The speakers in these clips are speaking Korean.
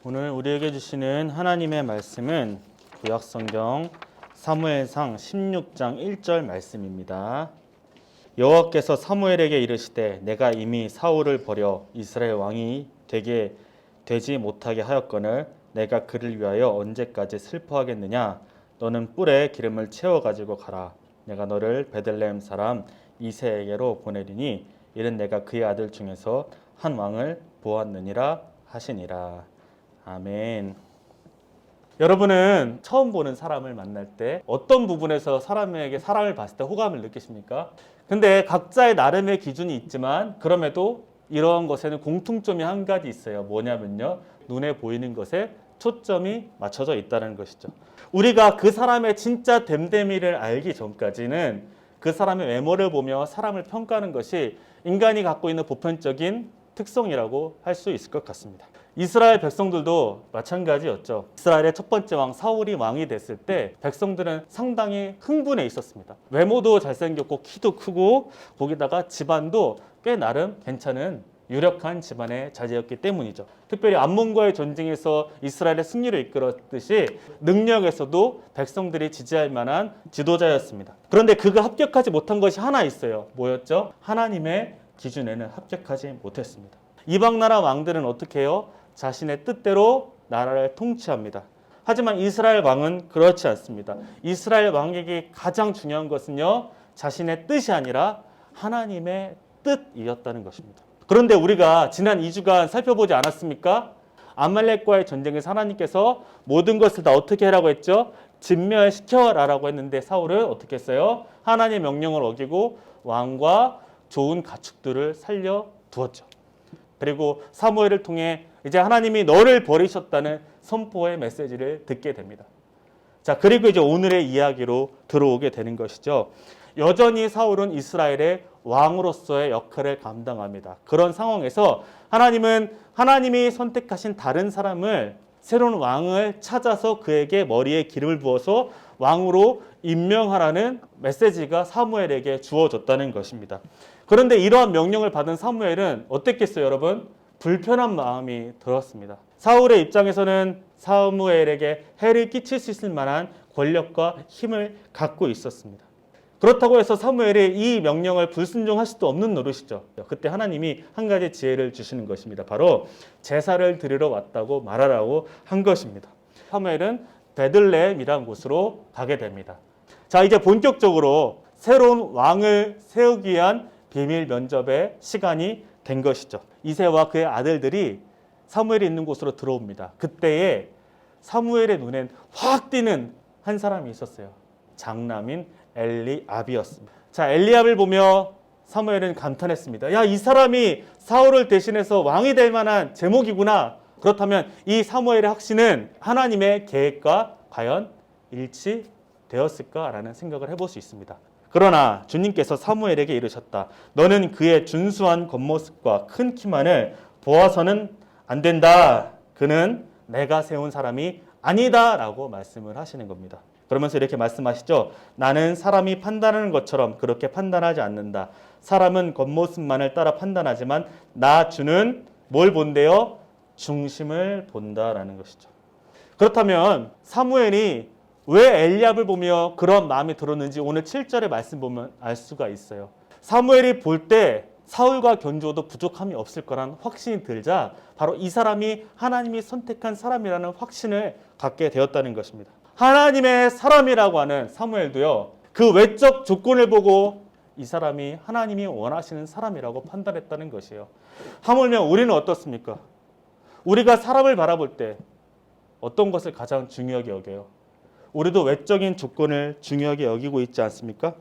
오늘 우리에게 주시는 하나님의 말씀은 구약성경 사무엘상 16장 1절 말씀입니다. 여호와께서 사무엘에게 이르시되 내가 이미 사울을 버려 이스라엘 왕이 되지 못하게 하였거늘 내가 그를 위하여 언제까지 슬퍼하겠느냐. 너는 뿔에 기름을 채워 가지고 가라. 내가 너를 베들레헴 사람 이새에게로 보내리니 이는 내가 그의 아들 중에서 한 왕을 보았느니라 하시니라. 아멘. 여러분은 처음 보는 사람을 만날 때 어떤 부분에서 사람에게 사람을 봤을 때 호감을 느끼십니까? 근데 각자의 나름의 기준이 있지만 그럼에도 이러한 것에는 공통점이 한 가지 있어요. 뭐냐면요, 눈에 보이는 것에 초점이 맞춰져 있다는 것이죠. 우리가 그 사람의 진짜 됨됨이를 알기 전까지는 그 사람의 외모를 보며 사람을 평가하는 것이 인간이 갖고 있는 보편적인 특성이라고 할 수 있을 것 같습니다. 이스라엘 백성들도 마찬가지였죠. 이스라엘의 첫 번째 왕 사울이 왕이 됐을 때 백성들은 상당히 흥분해 있었습니다. 외모도 잘생겼고 키도 크고 거기다가 집안도 꽤 나름 괜찮은 유력한 집안의 자제였기 때문이죠. 특별히 암몬과의 전쟁에서 이스라엘의 승리를 이끌었듯이 능력에서도 백성들이 지지할 만한 지도자였습니다. 그런데 그가 합격하지 못한 것이 하나 있어요. 뭐였죠? 하나님의 기준에는 합격하지 못했습니다. 이방 나라 왕들은 어떻게 해요? 자신의 뜻대로 나라를 통치합니다. 하지만 이스라엘 왕은 그렇지 않습니다. 이스라엘 왕에게 가장 중요한 것은요, 자신의 뜻이 아니라 하나님의 뜻이었다는 것입니다. 그런데 우리가 지난 2주간 살펴보지 않았습니까? 아말렉과의 전쟁에서 하나님께서 모든 것을 다 어떻게 하라고 했죠? 진멸시켜라라고 했는데 사울은 어떻게 했어요? 하나님의 명령을 어기고 왕과 좋은 가축들을 살려두었죠. 그리고 사무엘을 통해 이제 하나님이 너를 버리셨다는 선포의 메시지를 듣게 됩니다. 자, 그리고 이제 오늘의 이야기로 들어오게 되는 것이죠. 여전히 사울은 이스라엘의 왕으로서의 역할을 감당합니다. 그런 상황에서 하나님이 선택하신 다른 사람을, 새로운 왕을 찾아서 그에게 머리에 기름을 부어서 왕으로 임명하라는 메시지가 사무엘에게 주어졌다는 것입니다. 그런데 이러한 명령을 받은 사무엘은 어땠겠어요, 여러분? 불편한 마음이 들었습니다. 사울의 입장에서는 사무엘에게 해를 끼칠 수 있을 만한 권력과 힘을 갖고 있었습니다. 그렇다고 해서 사무엘이 이 명령을 불순종할 수도 없는 노릇이죠. 그때 하나님이 한 가지 지혜를 주시는 것입니다. 바로 제사를 드리러 왔다고 말하라고 한 것입니다. 사무엘은 베들레헴이라는 곳으로 가게 됩니다. 자, 이제 본격적으로 새로운 왕을 세우기 위한 비밀 면접의 시간이 된 것이죠. 이새와 그의 아들들이 사무엘이 있는 곳으로 들어옵니다. 그때에 사무엘의 눈엔 확 띄는 한 사람이 있었어요. 장남인 엘리압이었습니다. 자, 엘리압을 보며 사무엘은 감탄했습니다. 야, 이 사람이 사울을 대신해서 왕이 될 만한 제목이구나. 그렇다면 이 사무엘의 확신은 하나님의 계획과 과연 일치되었을까라는 생각을 해볼 수 있습니다. 그러나 주님께서 사무엘에게 이르셨다. 너는 그의 준수한 겉모습과 큰 키만을 보아서는 안 된다. 그는 내가 세운 사람이 아니다 라고 말씀을 하시는 겁니다. 그러면서 이렇게 말씀하시죠. 나는 사람이 판단하는 것처럼 그렇게 판단하지 않는다. 사람은 겉모습만을 따라 판단하지만 나 주는 뭘 본대요? 중심을 본다라는 것이죠. 그렇다면 사무엘이 왜 엘리압을 보며 그런 마음이 들었는지 오늘 7절의 말씀 보면 알 수가 있어요. 사무엘이 볼 때 사울과 견주어도 부족함이 없을 거란 확신이 들자 바로 이 사람이 하나님이 선택한 사람이라는 확신을 갖게 되었다는 것입니다. 하나님의 사람이라고 하는 사무엘도요, 그 외적 조건을 보고 이 사람이 하나님이 원하시는 사람이라고 판단했다는 것이에요. 하물며 우리는 어떻습니까? 우리가 사람을 바라볼 때 어떤 것을 가장 중요하게 여겨요? 우리도 외적인 조건을 중요하게 여기고 있지 않습니까?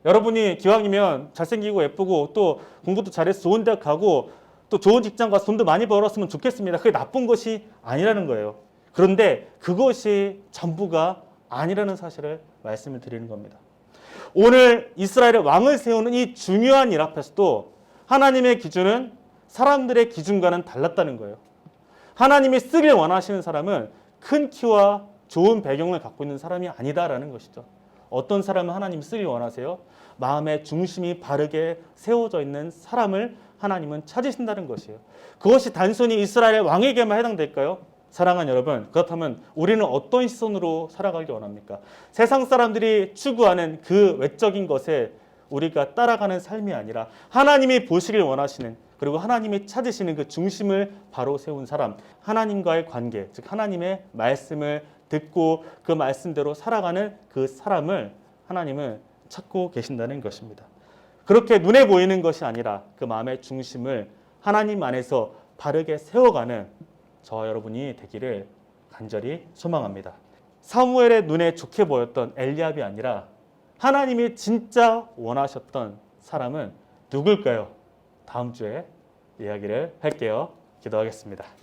여러분이 기왕이면 잘생기고 예쁘고 또 공부도 잘해서 좋은 대학 가고 또 좋은 직장 가서 돈도 많이 벌었으면 좋겠습니다. 그게 나쁜 것이 아니라는 거예요. 그런데 그것이 전부가 아니라는 사실을 말씀을 드리는 겁니다. 오늘 이스라엘의 왕을 세우는 이 중요한 일 앞에서도 하나님의 기준은 사람들의 기준과는 달랐다는 거예요. 하나님이 쓰길 원하시는 사람은 큰 키와 좋은 배경을 갖고 있는 사람이 아니다라는 것이죠. 어떤 사람을 하나님이 쓰길 원하세요? 마음의 중심이 바르게 세워져 있는 사람을 하나님은 찾으신다는 것이에요. 그것이 단순히 이스라엘 왕에게만 해당될까요? 사랑하는 여러분, 그렇다면 우리는 어떤 시선으로 살아가기 원합니까? 세상 사람들이 추구하는 그 외적인 것에 우리가 따라가는 삶이 아니라 하나님이 보시길 원하시는, 그리고 하나님이 찾으시는 그 중심을 바로 세운 사람, 하나님과의 관계, 즉 하나님의 말씀을 듣고 그 말씀대로 살아가는 그 사람을 하나님은 찾고 계신다는 것입니다. 그렇게 눈에 보이는 것이 아니라 그 마음의 중심을 하나님 안에서 바르게 세워가는 저와 여러분이 되기를 간절히 소망합니다. 사무엘의 눈에 좋게 보였던 엘리압이 아니라 하나님이 진짜 원하셨던 사람은 누굴까요? 다음 주에 이야기를 할게요. 기도하겠습니다.